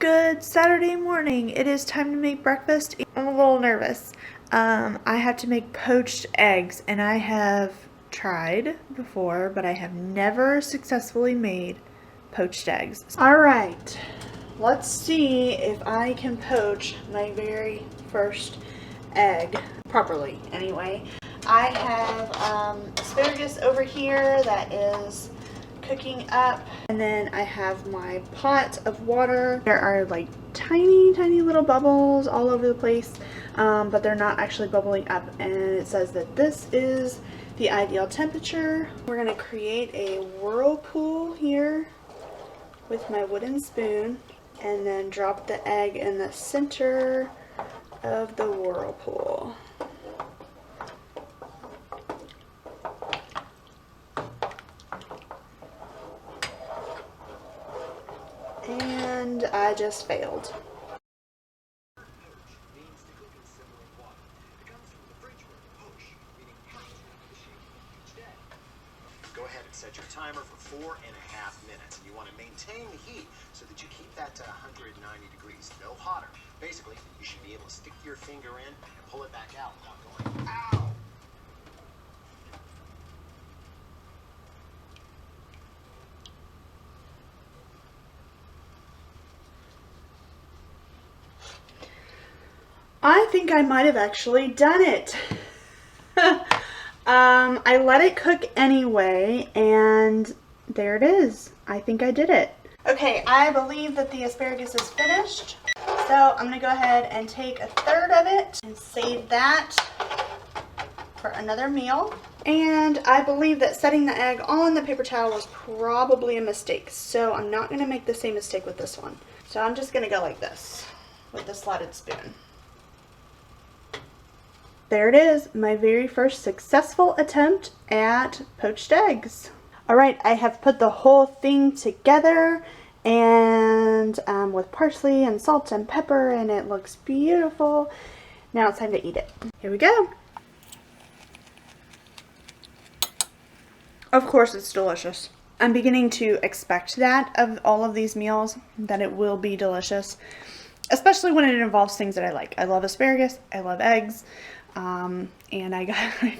Good Saturday morning. It is time to make breakfast. I'm a little nervous. I have to make poached eggs, and I have tried before, but I have never successfully made poached eggs. All right, let's see if I can poach my very first egg properly. Anyway, I have asparagus over here that is cooking up, and then I have my pot of water. There are like tiny little bubbles all over the place, but they're not actually bubbling up, and it says that this is the ideal temperature. We're going to create a whirlpool here with my wooden spoon and then drop the egg in the center of the whirlpool. And I just failed. Go ahead and set your timer for 4.5 minutes. And you want to maintain the heat so that you keep that to 190 degrees, no hotter. Basically, you should be able to stick your finger in and pull it back out without going, ow! I think I might have actually done it. I let it cook anyway, and there it is. I think I did it. Okay, I believe that the asparagus is finished. So I'm going to go ahead and take a third of it and save that for another meal. And I believe that setting the egg on the paper towel was probably a mistake. So I'm not going to make the same mistake with this one. So I'm just going to go like this with the slotted spoon. There it is, my very first successful attempt at poached eggs. All right, I have put the whole thing together and with parsley and salt and pepper, and it looks beautiful. Now it's time to eat it. Here we go. Of course it's delicious. I'm beginning to expect that of all of these meals, that it will be delicious, especially when it involves things that I like. I love asparagus, I love eggs. And I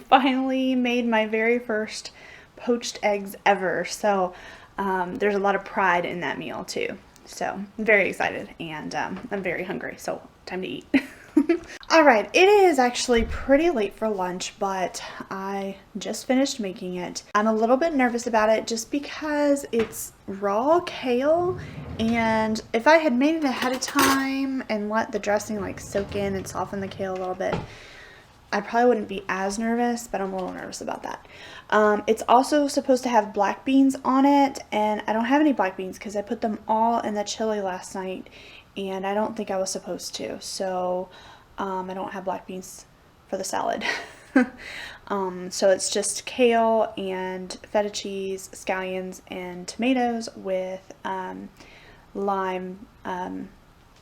finally made my very first poached eggs ever. So there's a lot of pride in that meal too. So I'm very excited, and I'm very hungry. So time to eat. All right, it is actually pretty late for lunch, but I just finished making it. I'm a little bit nervous about it just because it's raw kale, and if I had made it ahead of time and let the dressing like soak in and soften the kale a little bit, I probably wouldn't be as nervous, but I'm a little nervous about that. It's also supposed to have black beans on it, and I don't have any black beans because I put them all in the chili last night, and I don't think I was supposed to. So I don't have black beans for the salad. So it's just kale and feta cheese, scallions, and tomatoes with lime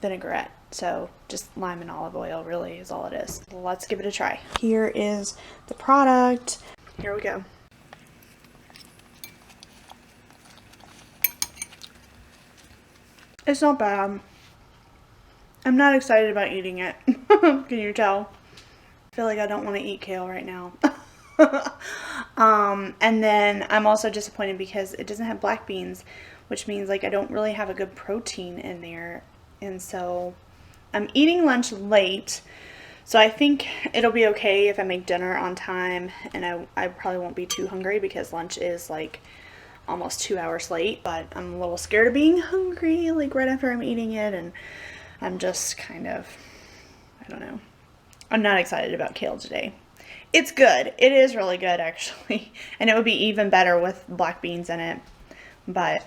vinaigrette. So just lime and olive oil really is all it is. Let's give it a try. Here is the product. Here we go. It's not bad. I'm not excited about eating it. Can you tell? I feel like I don't want to eat kale right now. And then I'm also disappointed because it doesn't have black beans, which means like I don't really have a good protein in there. And so I'm eating lunch late, so I think it'll be okay if I make dinner on time, and I probably won't be too hungry because lunch is like almost 2 hours late, but I'm a little scared of being hungry like right after I'm eating it, and I'm just kind of, I don't know. I'm not excited about kale today. It's good. It is really good actually, and it would be even better with black beans in it, but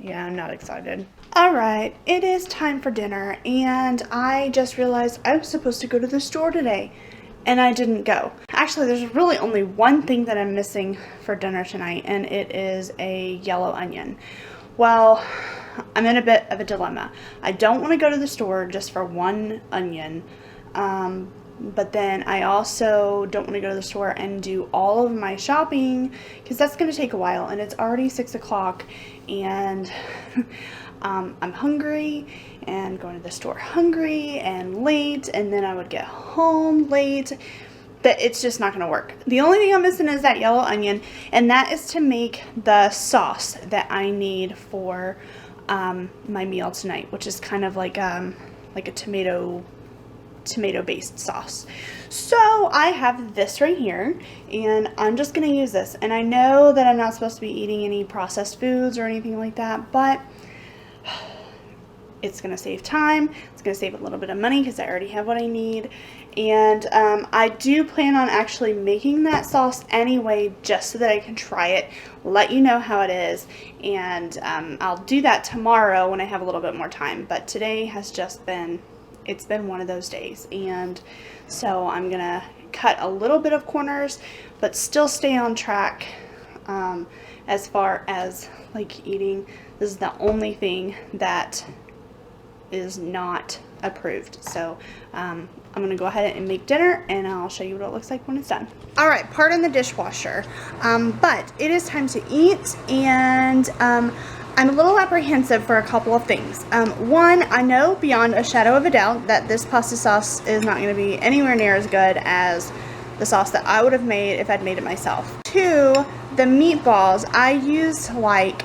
yeah, I'm not excited. All right, it is time for dinner, and I just realized I was supposed to go to the store today, and I didn't go. Actually, there's really only one thing that I'm missing for dinner tonight, and it is a yellow onion. Well, I'm in a bit of a dilemma. I don't want to go to the store just for one onion, But then I also don't want to go to the store and do all of my shopping because that's going to take a while, and it's already 6 o'clock, and I'm hungry and going to the store hungry and late, and then I would get home late. That it's just not going to work. The only thing I'm missing is that yellow onion, and that is to make the sauce that I need for my meal tonight, which is kind of like a tomato based sauce. So I have this right here, and I'm just going to use this. And I know that I'm not supposed to be eating any processed foods or anything like that, but it's going to save time. It's going to save a little bit of money because I already have what I need. And I do plan on actually making that sauce anyway, just so that I can try it, let you know how it is, and I'll do that tomorrow when I have a little bit more time. But today has just been, it's been one of those days, and so I'm gonna cut a little bit of corners, but still stay on track as far as like eating. This is the only thing that is not approved. So I'm gonna go ahead and make dinner, and I'll show you what it looks like when it's done. All right, pardon the dishwasher, but it is time to eat, and I'm a little apprehensive for a couple of things. One, I know beyond a shadow of a doubt that this pasta sauce is not gonna be anywhere near as good as the sauce that I would have made if I'd made it myself. Two, the meatballs, I used like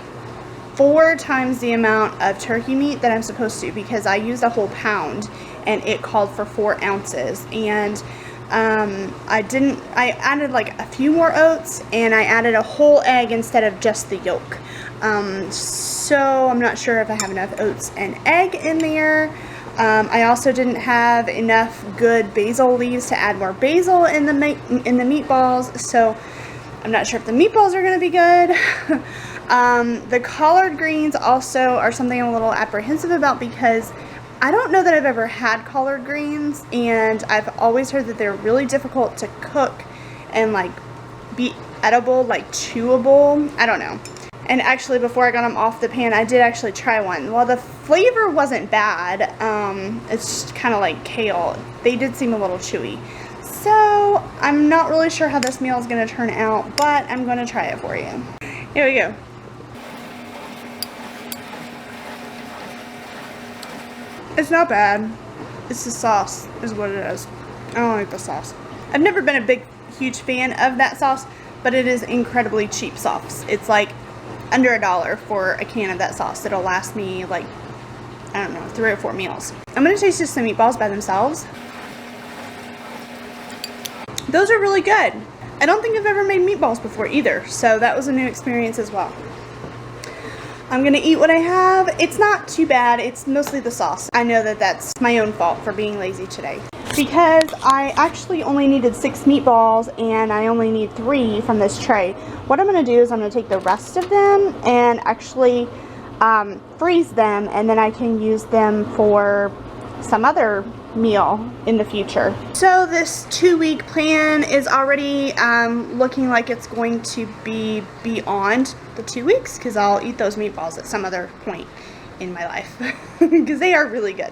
4 times the amount of turkey meat that I'm supposed to, because I used a whole pound and it called for 4 ounces. And I added like a few more oats, and I added a whole egg instead of just the yolk. So I'm not sure if I have enough oats and egg in there. I also didn't have enough good basil leaves to add more basil in the meatballs, so I'm not sure if the meatballs are going to be good. The collard greens also are something I'm a little apprehensive about, because I don't know that I've ever had collard greens, and I've always heard that they're really difficult to cook and like be edible, like chewable. I don't know. And actually, before I got them off the pan, I did actually try one. While the flavor wasn't bad, it's just kind of like kale. They did seem a little chewy. So I'm not really sure how this meal is going to turn out, but I'm going to try it for you. Here we go. It's not bad. It's the sauce is what it is. I don't like the sauce. I've never been a huge fan of that sauce, but it is incredibly cheap sauce. It's like under $1 for a can of that sauce. It'll last me like, I don't know, 3 or 4 meals. I'm going to taste just the meatballs by themselves. Those are really good. I don't think I've ever made meatballs before either, so that was a new experience as well. I'm gonna eat what I have. It's not too bad. It's mostly the sauce. I know that that's my own fault for being lazy today, because I actually only needed 6 meatballs and I only need 3 from this tray. What I'm gonna do is I'm gonna take the rest of them and actually freeze them, and then I can use them for some other meal in the future. So this 2-week plan is already looking like it's going to be beyond the 2 weeks, because I'll eat those meatballs at some other point in my life because they are really good.